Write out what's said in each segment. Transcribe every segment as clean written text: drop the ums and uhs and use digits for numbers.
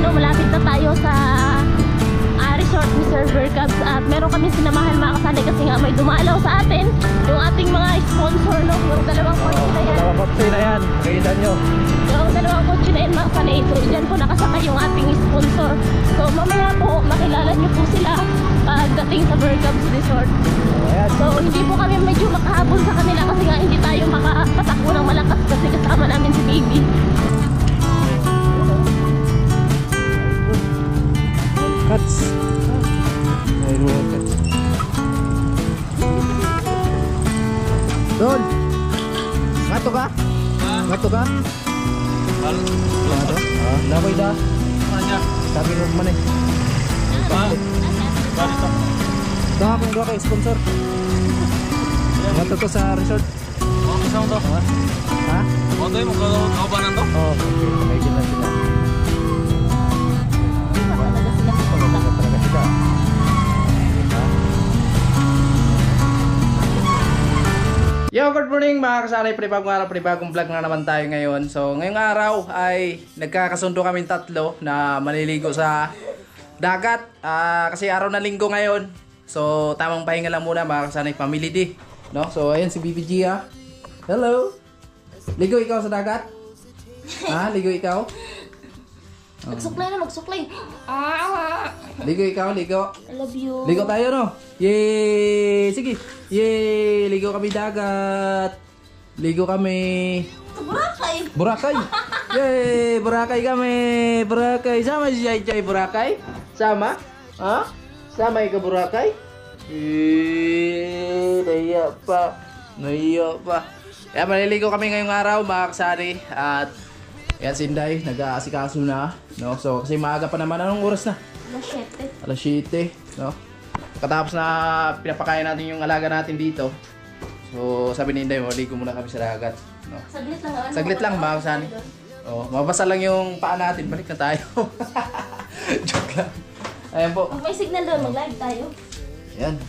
Papano, malapit na tayo sa resort ni Sir Bergabs. At meron kami sinamahan mga kasali kasi nga may dumalaw sa atin yung ating mga sponsor, no? Yung dalawang kotse na yan. Dalawang kotse na yan, nakita nyo. Yung dalawang kotse na yan mga kasali. So dyan po nakasakay yung ating sponsor. So mamaya po makilala nyo po sila pagdating sa Bergabs Resort. So hindi po kami medyo makahabol sa kanila kasi nga hindi tayo makapatakbo ng malakas kasi kasama namin si Baby. Cuts. Ay, roll cuts. Don! Ngato ka? Ngato ka? Ngato? Laway da? Sabi mo man eh. Ito akong doon kay sponsor. Ngato to sa resort. Kasama to? Ha? O to yung magkakabanan to? Oo, may gilan sila. Yo, good morning mga kasanay, panibagong vlog na naman tayo ngayon. So ngayong araw ay nagkakasundo kami tatlo na maliligo sa dagat kasi araw na linggo ngayon. So tamang pahinga lang muna mga kasanay, family day, no? So ayan si BBG ah. Hello. Ligo ikaw sa dagat? Ha? Ligo ikaw? Magsuklay na, magsuklay. Ligo ikaw, ligo. I love you. Ligo tayo, no? Yay! Sige. Yay! Ligo kami dagat. Ligo kami. Boracay. Boracay. Yay! Boracay kami. Boracay. Sama si Jai Boracay? Sama? Ha? Sama ka Boracay? Naiya pa. Naiya pa. Kaya maliligo kami ngayong araw, mga kasari. At yan si Inday, nag-aasikaso na, no? So kasi maaga pa naman. Anong oras na? Alas 7, no? Katapos na pinapakain natin yung alaga natin dito. So sabi ni Inday, maligo muna kami sa dagat, no? Saglit lang. Ano? Saglit lang, mga kasani. Oh, mabasa lang yung paa natin, balik na tayo. Joke lang. Ayan po. Pag may signal doon, mag-live tayo. Ayan.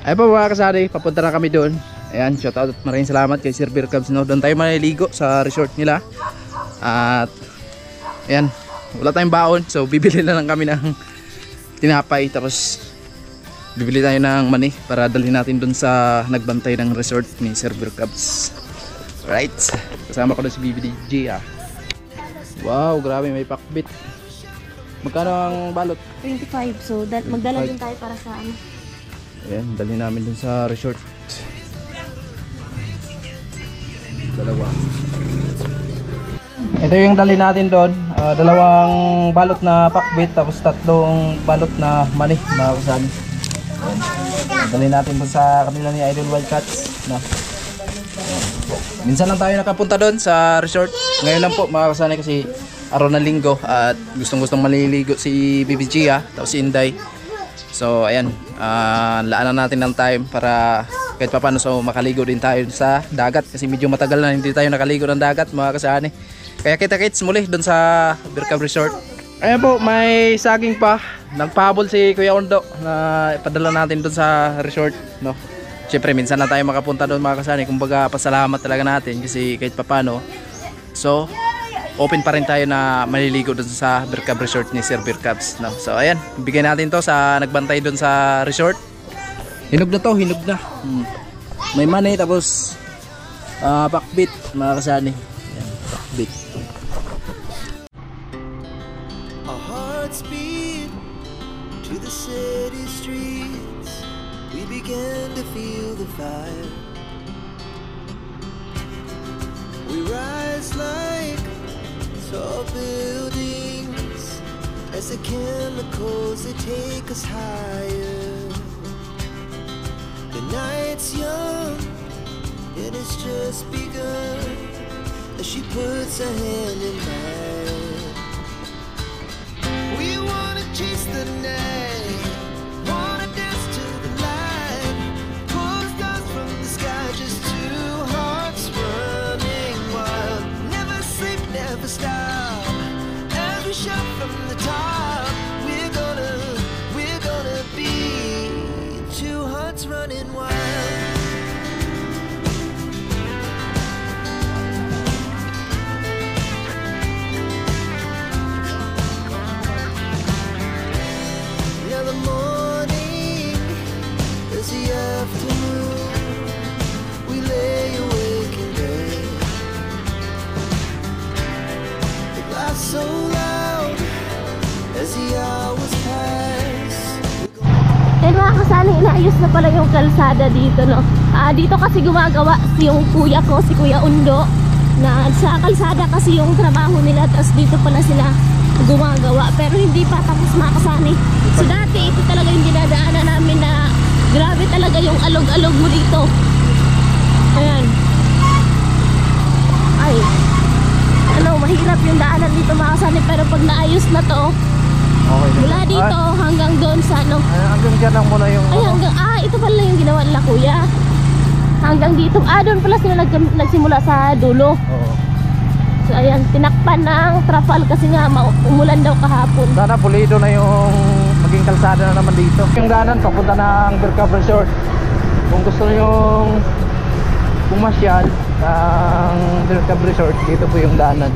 Ayan po mga kasari, papunta na kami doon. Ayan, shoutout at maraming salamat kay Sir Bergabs, no? Doon tayo maliligo sa resort nila. At ayan, wala tayong baon, so bibili na lang kami ng tinapay. Tapos bibili tayo ng mani para dalhin natin doon sa nagbantay ng resort ni Sir Bergabs. Right, kasama ko na si BBDG ah. Wow, grabe, may pakbit. Magkano ang balot? 25, so magdala din tayo para sa ano. Ayan, dalhin namin doon sa resort. Dalawa. Ito yung dali natin doon, dalawang balot na pakbit tapos tatlong balot na mani, mga kasani. Dali natin doon sa kanila ni Idol Wildcats, no? Minsan lang tayo nakapunta doon sa resort. Ngayon lang po mga kasani kasi araw na linggo at gustong maliligo si BBG tapos si Inday. So ayan, laanan natin ng time para kahit pa paano so makaligo din tayo sa dagat kasi medyo matagal na hindi tayo nakaligo ng dagat mga kasani. Kaya kita-kits muli doon sa Bergabs Resort. Ayan po, may saging pa. Nagpahabol si Kuya Ondo na ipadala natin doon sa resort, no? Siyempre minsan na tayo makapunta doon mga kasani. Kumbaga pasalamat talaga natin kasi kahit pa paano so open pa rin tayo na maliligo doon sa Bergabs Resort ni Sir Bergabs, no? So ayan, bigyan natin to sa nagbantay doon sa resort. Hinog na to, hinog na. May mani tapos pakbit mga kasani. Ayan, pakbit. Our hearts beat to the city streets. We began to feel the fire. We rise like tall buildings as the chemicals they take us higher. The night's young and it's just begun as she puts her hand in mine. We wanna chase the night, wanna dance to the light, pull the stars from the sky, just two hearts running wild. Never sleep, never stop, as we shout from the top. We're gonna be two hearts running wild. so loud as the hours pass. And mga kasali, inaayos na pala yung kalsada dito, no? Dito kasi gumagawa yung kuya ko, si Kuya Undo, na sa kalsada kasi yung trabaho nila, tapos dito pala sila gumagawa, pero hindi pa tapos mga kasali. So dati ito talaga yung dinadaanan namin na grabe talaga yung alog-alog mo dito. Ayan. Ay, mahirap yung daanan dito mga kasali, pero pag naayos na to, Okay. mula dito hanggang doon sa ano. Hanggang dyan lang muna yung... Ay, hanggang, ito pala yung ginawa nila kuya. Hanggang dito, doon pala sila nagsimula sa dulo. Oo. So ayan, tinakpan ng trapal kasi nga umulan daw kahapon. Sana pulido na yung maging kalsada na naman dito. Yung daanan papunta ng Bergkamp Resort. Kung gusto nyo yung pumasyal ng Bergkamp Resort, dito po yung daanan.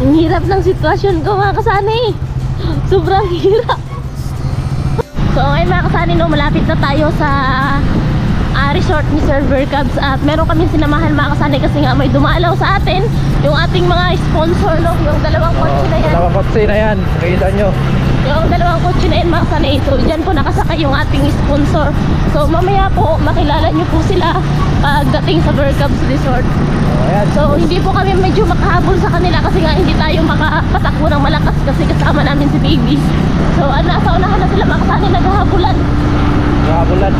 Ang hirap ng sitwasyon ko mga kasani. Sobrang hirap. So ngayon mga kasani, no, malapit na tayo sa resort ni Sir Bergkamp. At meron kami sinamahan mga kasani kasi nga may dumalaw sa atin yung ating mga sponsor, no? Yung dalawang kotse na yan. Dalawang kotse na yan, nakita nyo. Yung dalawang kotse na yan mga kasani. So dyan po nakasakay yung ating sponsor. So mamaya po makilala nyo po sila pagdating sa Bergkamp Resort. Ayan. So hindi po kami medyo makahabol sa kanila kasi nga hindi tayo makapatakbo ng malakas kasi kasama namin si Baby. So nasa unahan na sila mga kasani, naghahabulan. Nakabulan.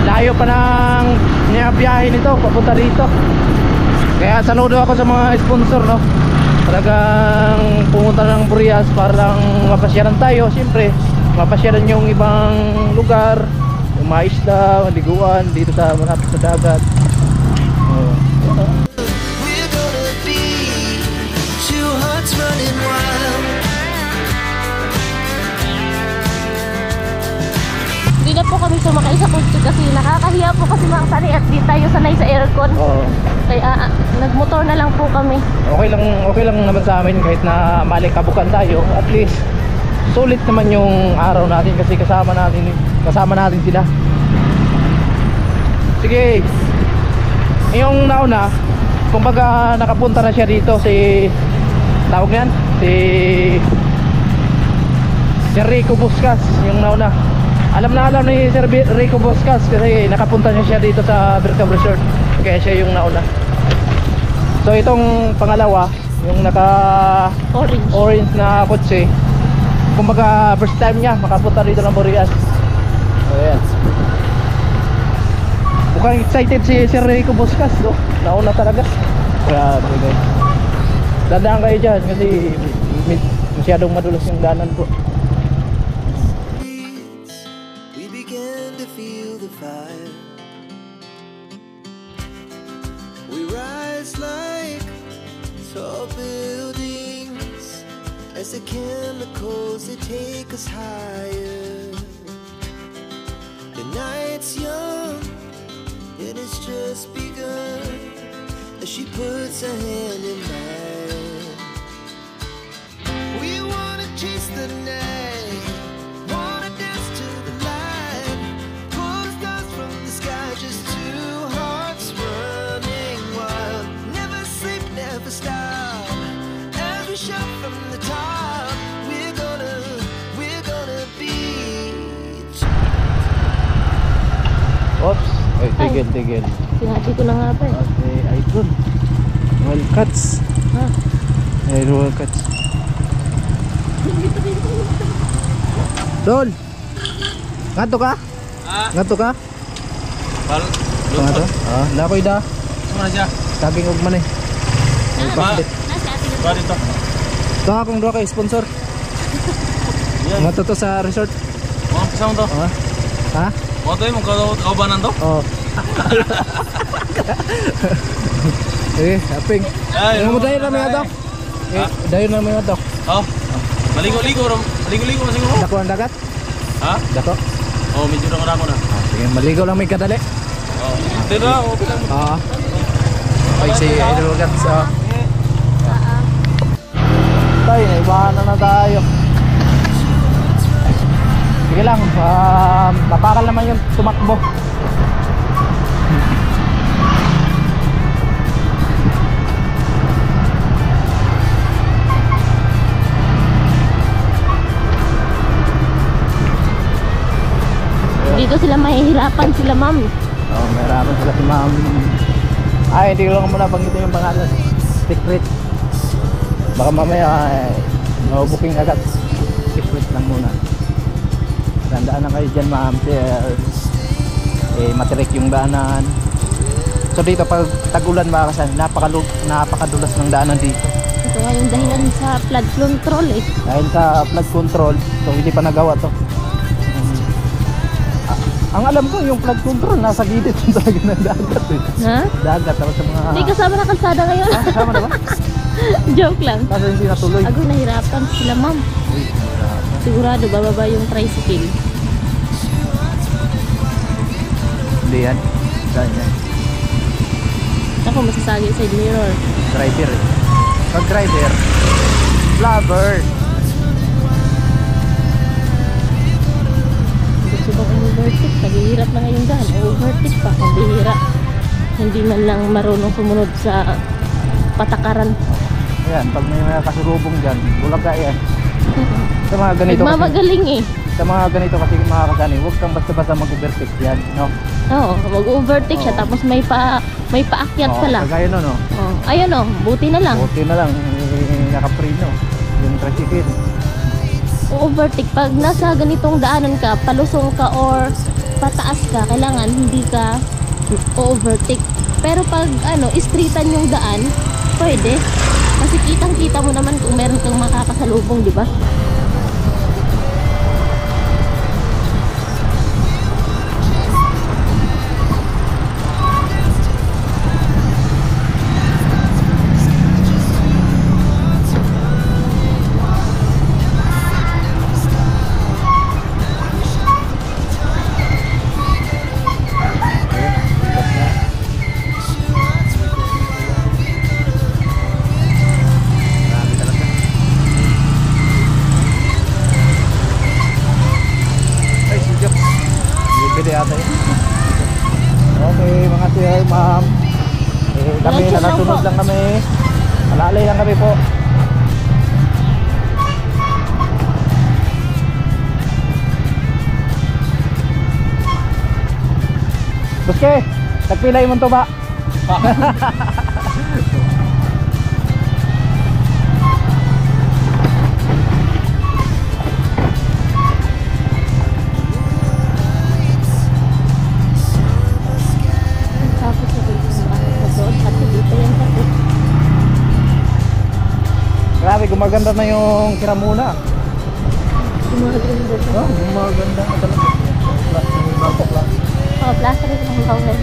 Layo pa ng biyahe nito papunta dito. Kaya saludo ako sa mga sponsor, no. Talagang pumunta ng Burias para lang mapasyaran tayo. Siyempre mapasyaran yung ibang lugar, yung mga isla, maliguan dito sa malapit sa dagat. We're gonna be two hearts running wild. Hindi na po kami sumakay sa kotse kasi nakakahiya po kasi mga kasani at di tayo sanay sa aircon. Oo. Kaya nagmotor na lang po kami. Okay lang naman sa amin kahit na malikabukan tayo. At least sulit naman yung araw natin kasi kasama natin sila. Sige. Yung nauna, kumbaga nakapunta na siya dito si tawag yan, si Rico Buscas, yung nauna. Alam ni Sir Rico Buscas kasi nakapunta siya dito sa Bergkamp Resort. Kaya siya yung nauna. So itong pangalawa, yung naka orange na kotse, kumbaga first time niya makapunta dito ng Burias. Ayan. Mukhang excited si Sir Rico Buscas, no? Nauna talaga. Grabe guys. Dadaan kayo dyan kasi masyadong madulas yung daanan po. We began to feel the fire. We rise like tall buildings as the chemicals they take us higher. The night's young and it's just begun as she puts her hand in mine. We wanna chase the night, wanna dance to the light, pull the stars from the sky, just two hearts running wild. Never sleep, never stop, as we shout from the top. We're gonna be. Oops. Ay, tigil. Sinabi ko na nga pa eh. Okay, Idol Wildcats. Ha? Idol Wildcats. Dol! Ngato ka? Ngato ka? Ngato? Nakoy da. Mana siya? Taging ugman eh. Ba? Nasa atin na. Ba dito? Ito akong doon kay sponsor. Ngato to sa resort. Mga pisang to. Ha? Mga to yung kaubanan to? Oo. Aping. Yung mo dayon namin ato. Dayon namin ato. Oh. Maligo-ligo na siguro. Dako ang dagat? Ha? Dako? Oh, medyo na ko na. Sige, maligo lang may kadali. Oh. Dito na, okay lang. Oo. Ay, si Idol Wildcats. Tayo, naibahan na tayo. Sige lang, mapakal naman yung tumakbo. Dito sila mahihirapan sila ma'am. Oh, mayroon sila si ma'am. Ay, hindi ko lang muna banggitin yung pangalan. Secret. Baka mamaya no booking agad. Secret lang muna. Tandaan na kayo dyan ma'am. Matirik yung daanan. So dito pag tag-ulan mga kasan, napakadulas ng daanan dito. Ito nga yung dahilan sa flood control eh. Dahil sa flood control, so hindi pa nagawa to. Ang alam ko yung flood control nasa gilid talaga ng dagat eh. Ha? Dagat tapos sa mga Hindi kasama na kalsada ngayon. kasama na ba? Joke lang. Kasi hindi natuloy. Agoy, nahirapan sila ma'am. Sigurado bababa yung tricycle. Hindi yan. Saan yan? Ako masasagi side mirror. Driver eh. Pag driver, vlogger. Gusto bang overtake? Naghihirap na ngayon daan. Overtake pa. Ang bihira. Hindi man lang marunong sumunod sa patakaran. Ayan, pag may mga kasurubong dyan, bulag ka yan. Sa mga ganito kasi, Nagmamagaling eh. sa mga ganito kasi mga kasani, huwag kang basta-basta mag-overtake yan, no? Oo, mag-overtake siya Oo. tapos may paakyat Oo, pala. kagaya nun, no? Oh, ayun oh, buti na lang. Buti na lang, nakapreno yung tricycle. Overtake pag nasa ganitong daanan ka, palusong ka or pataas ka, kailangan hindi ka overtake. Pero pag streetan yung daan, pwede. Kasi kitang-kita mo naman kung meron kang makakasalubong, di ba? Marami talaga. Ay, si Jock. Bibili ata yun. Okay, mga sir, ma'am. Kami, Diretso lang nakasunod po. lang kami. Malalay lang kami po. Buske, nagpilay mo to ba? Tapos sa dito sa doon, pati dito yan pati. Grabe, gumaganda na yung kiramuna. Gumaganda siya. Oh, gumaganda na talaga. Yung bangkok lang. Oh, plaster ito ng bawal.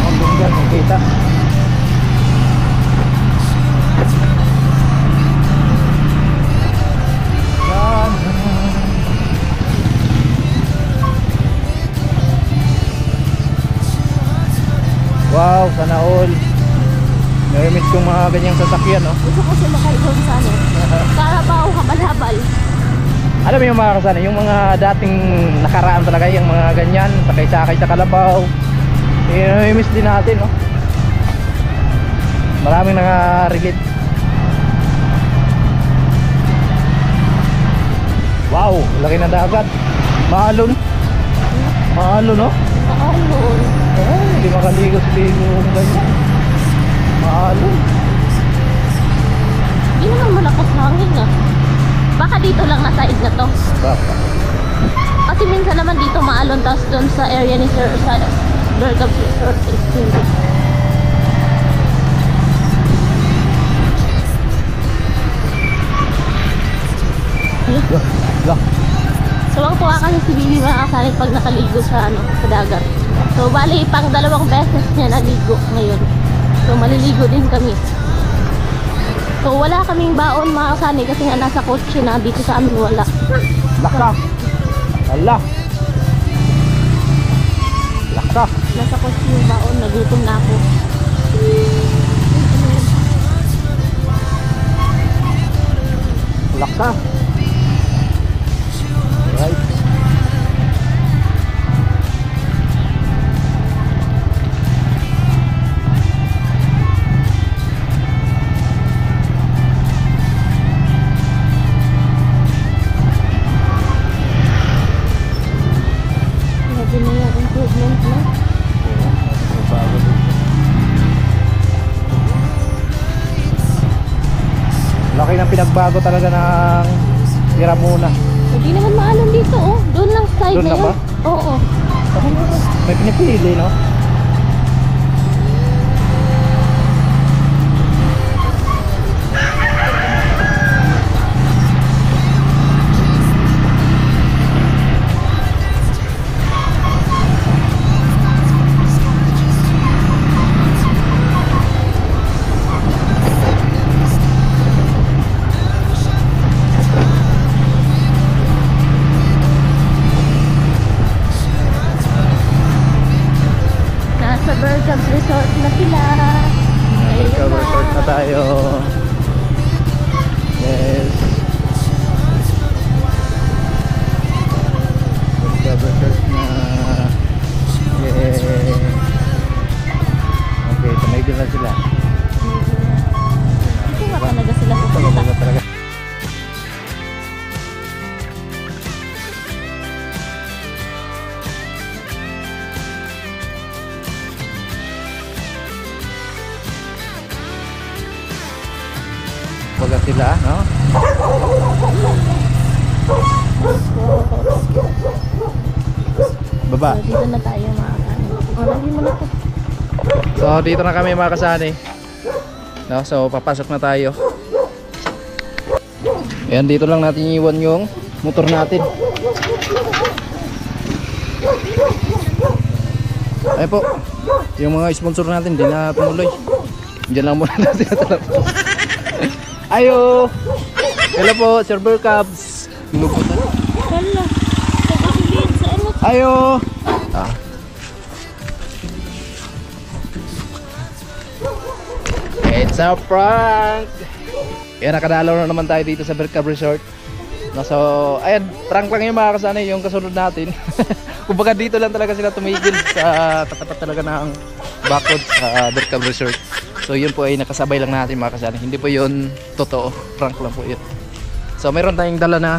Ang ganda, makita. Yan. Wow, sana all. Nami-miss kong mga ganyang sasakyan, no? Gusto ko sumakay doon sa Carabao, Habal-Habal. Alam mo yung mga kasana, yung mga dating nakaraan talaga, yung mga ganyan, sakay-sakay sa kalabaw. Nami-miss din natin, no? Maraming naka-relate. Wow, laki na dagat. Maalon. Maalon, no? Maalon. Oh, hindi makaligo-ligo kung ganyan. Maalon. Hindi naman malakas hangin ah. Baka dito lang na side na to. Baka. Kasi minsan naman dito maalon, tapos doon sa area ni Sir sa Burgabs Resort is hindi. Lah. Tuwang-tuwa kasi si Bibi mga kasalit pag nakaligo sa sa dagat. So bali pang 2 beses niya naligo ngayon. So maliligo din kami. So wala kaming baon mga kasani kasi nga nasa kotse na dito sa amin wala. Laka. Ala. Laka. Ka. Nasa kotse yung baon, nagutom na ako. Laksa. Alright. Grabe na yung improvement na. Laki ng pinagbago talaga ng Piramuna. Hindi naman maalon dito, oh. Doon lang side Doon na lang yun. ba? Oo. May pinipili, no? Nasa Bergams Resort na sila. Cover short na tayo. Yes. Cover short na. Yeah. Okay, tumigil na sila. Ito nga talaga sila Ito pupunta. ba talaga? Baga sila, no? Baba. So, dito na tayo mga kanin. O, lagi mo na po. So dito na kami mga kasani. No, so papasok na tayo. Ayan, dito lang natin iwan yung motor natin. Ay po, yung mga sponsor natin hindi na tumuloy. Diyan lang muna natin natalap. Ayo! Hello po, Server Cubs. Minuputan. Hala. Sa kasilid sa ano. Ayo! Ah. It's a prank! Yan, nakadalaw na naman tayo dito sa Berkab Resort. No, so, ayan, prank lang yung mga kasana, yung kasunod natin. Kumbaga dito lang talaga sila tumigil sa katapat talaga ng bakod sa Berkab Resort. So yun po ay nakasabay lang natin mga kasana. Hindi po yun totoo, prank lang po yun. So mayroon tayong dala na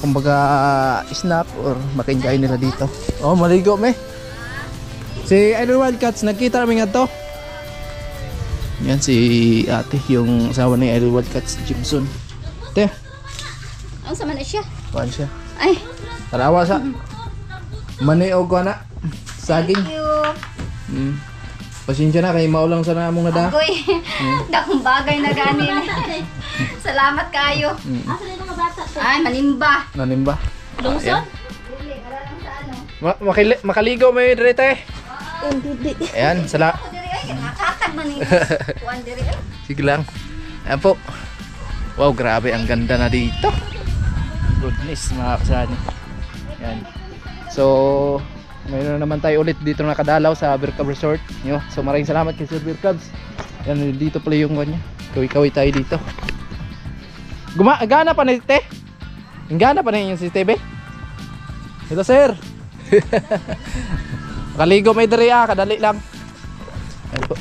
kumbaga snack or maka-enjoy nila dito. Oh, maligo me. Si Idol Wildcats, nagkita kami nga to. Yan si ate, yung asawa ni Idol Wildcats, Jimson. Te, Ang sama na siya. kuhan siya. Ay. Tarawa sa maniog ko na. Saging. Pasensya na kay maulang sana among nada. Agoy, dakong bagay na ganin. Salamat kayo. Asa na mga bata? Ay, manimba. Nanimba. Lungsod? Dili, wala lang sa ano. Makaligo may direte. Hindi. Ayan, sala. Diri ay, nakatag man ni. Kuan diri ay. Sige lang. Ayan po. Wow, grabe ang ganda na dito. Goodness, mga kasani. Ayan. So, mayroon na naman tayo ulit dito nakadalaw sa Berkab Resort. Yo, so maraming salamat kay Sir Berkabs. Ayan, dito pala yung kanya. Kawi-kawi tayo dito. Gana pa na te? Gana pa na yung si Tebe? Ito sir. Makaligo may diri kadali lang. Ayan po.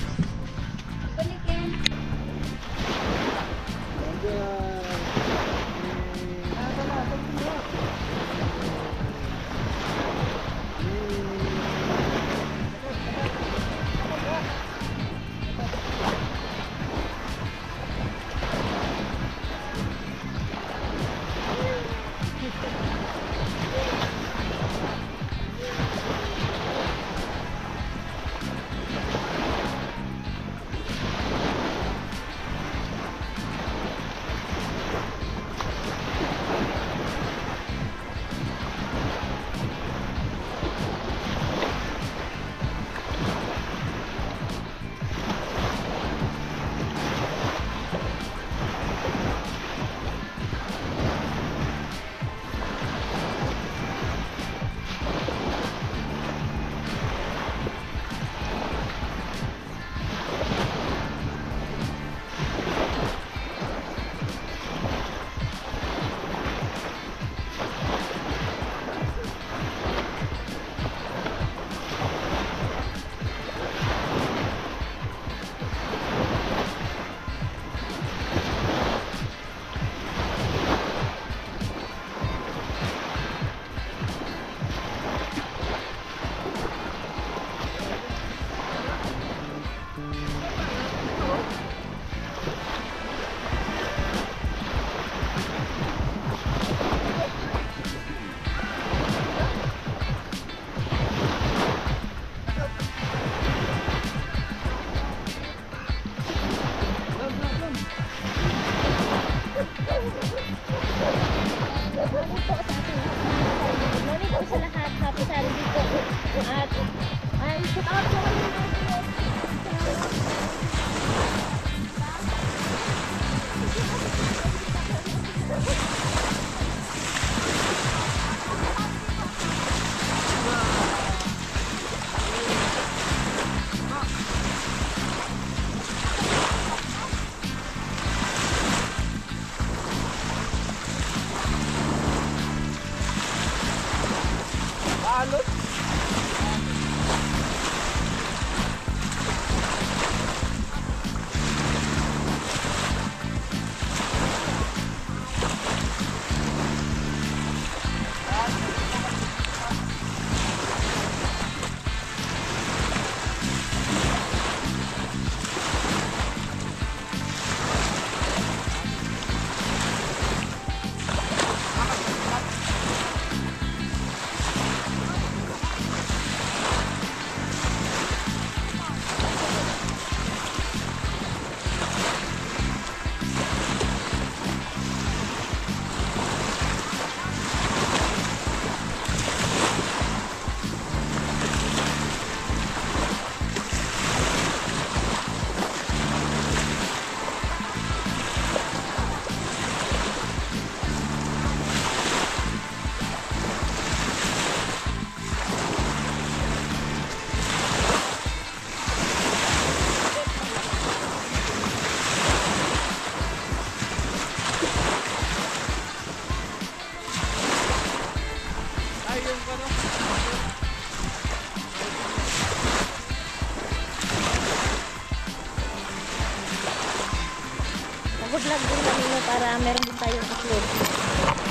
Mag-vlog din kanino para meron din tayong upload.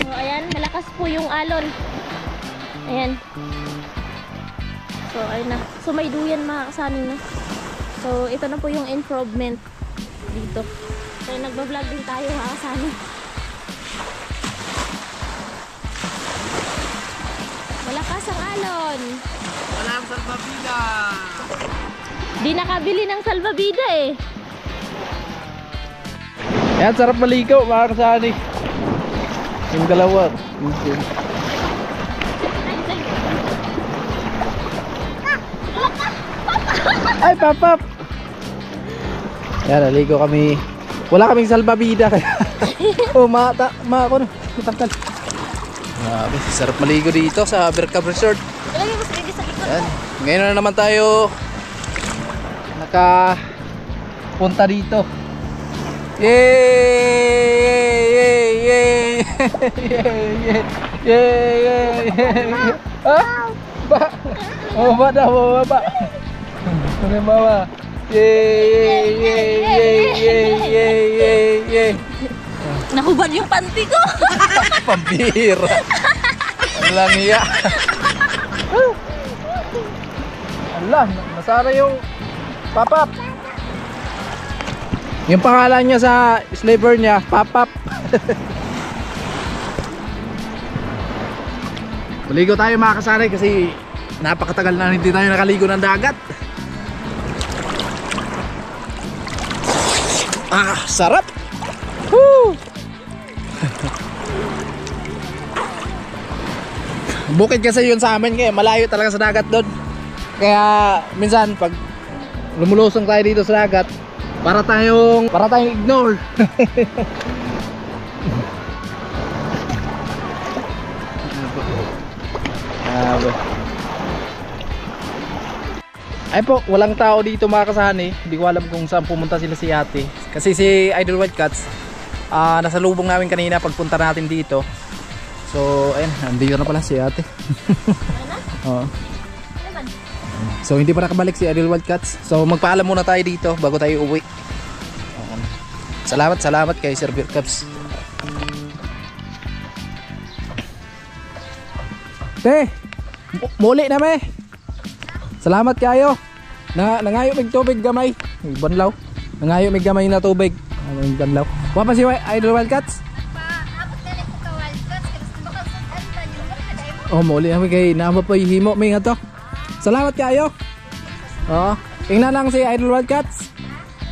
So ayan, malakas po yung alon. Ayan. So ayun na. So may duyan mga kasani na. So ito na po yung improvement dito. So nagba-vlog din tayo mga kasani. Malakas ang alon. Walang salbabida. Di nakabili ng salbabida eh. Yan, sarap maligo mga kasani. Yung dalawa. Ay, papap! Yan, naligo kami. Wala kaming salbabida kaya. Oh, ako na. Matangkal. Grabe, sarap maligo dito sa Berkab Resort. Ilagay mo sa bigay sa likod. Yan. Ngayon na naman tayo nakapunta dito. Yay! Yay! Yay! Yay! Yay! Yay! Yay! Ah! Ba! Baba daw, baba. Ano baba? Yay! Yay! Yay! Yay! Yay! Yay! Yay! Nahubad yung panty ko. Pambira. Walang iya. Allah, nasara yung papap. Yung pangalan niya sa slaver niya, papap. Maligo tayo mga kasari kasi napakatagal na hindi tayo nakaligo ng dagat. Ah, sarap. Woo! Bukid kasi yun sa amin, kaya malayo talaga sa dagat doon. Kaya minsan pag lumulusong tayo dito sa dagat, para tayong ignore. Ay po, walang tao dito mga kasani. Hindi ko alam kung saan pumunta sila si ate. Kasi si Idol Wildcats, nasa lubong namin kanina pagpunta natin dito. So, ayun, nandito na pala si ate. Oo. So, hindi pa nakabalik si Idol Wildcats. So, magpaalam muna tayo dito bago tayo uwi. Salamat kay Sir Berkabs. Te, muli na me. Salamat kayo. Nangayo mig tubig gamay. Banlaw. Nangayo mig gamay na tubig. Banlaw. Wa pa si Idol Wildcats? Abot ka na ko ka Wildcats. Kasi baka saan ka nyo mo na dahil mo. Oh, muli na kay naama pa himo may nga to. Salamat kayo. Oo. Tingnan lang si Idol Wildcats.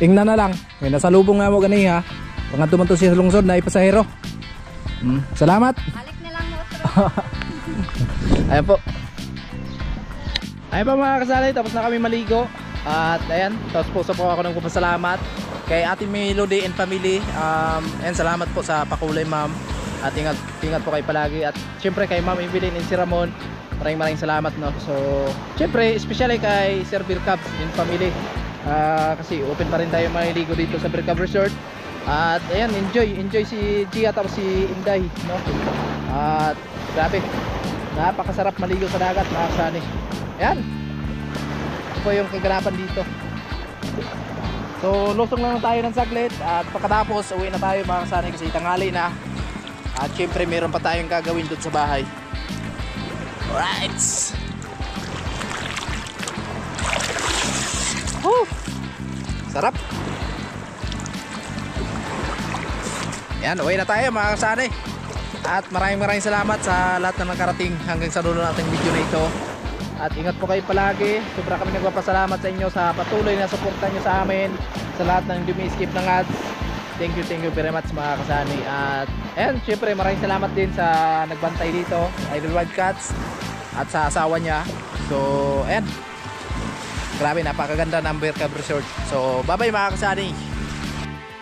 Tingnan na lang. May nasa lubong nga mo gani ha. Pag tumanto siya sa lungsod na ipasahero. Salamat. Balik na lang mo otro. Ayan po. Ayun pa mga kasali, tapos na kami maligo. At ayan, tapos po ako ng pasalamat kay Ate Melody and family. And salamat po sa pakulay ma'am. At ingat po kayo palagi. At syempre kay Ma'am Evelyn and si Ramon, maraming salamat no. So syempre especially kay Sir Birkabs and family. Kasi open pa rin tayo maliligo dito sa Birkab Resort. At ayan, enjoy si Gia tapos si Inday no. At grabe, napakasarap maligo sa dagat mga kasani. Ayan, ito po yung kaganapan dito. So lusong lang tayo ng saglit. At pagkatapos uwi na tayo mga kasani kasi tanghali na. At syempre meron pa tayong gagawin doon sa bahay. Alright. Woo! Sarap. Yan, uwi na tayo mga kasani. At maraming salamat sa lahat na nakarating hanggang sa dulo nating video na ito. At ingat po kayo palagi. Sobra kami nagpapasalamat sa inyo sa patuloy na suporta nyo sa amin, sa lahat ng hindi skip ng ads. Thank you very much mga kasani. At ayan, syempre maraming salamat din sa nagbantay dito, Idol Wildcats, at sa asawa niya. So ayan, grabe, napakaganda ng Birkab Resort. So bye bye mga kasani.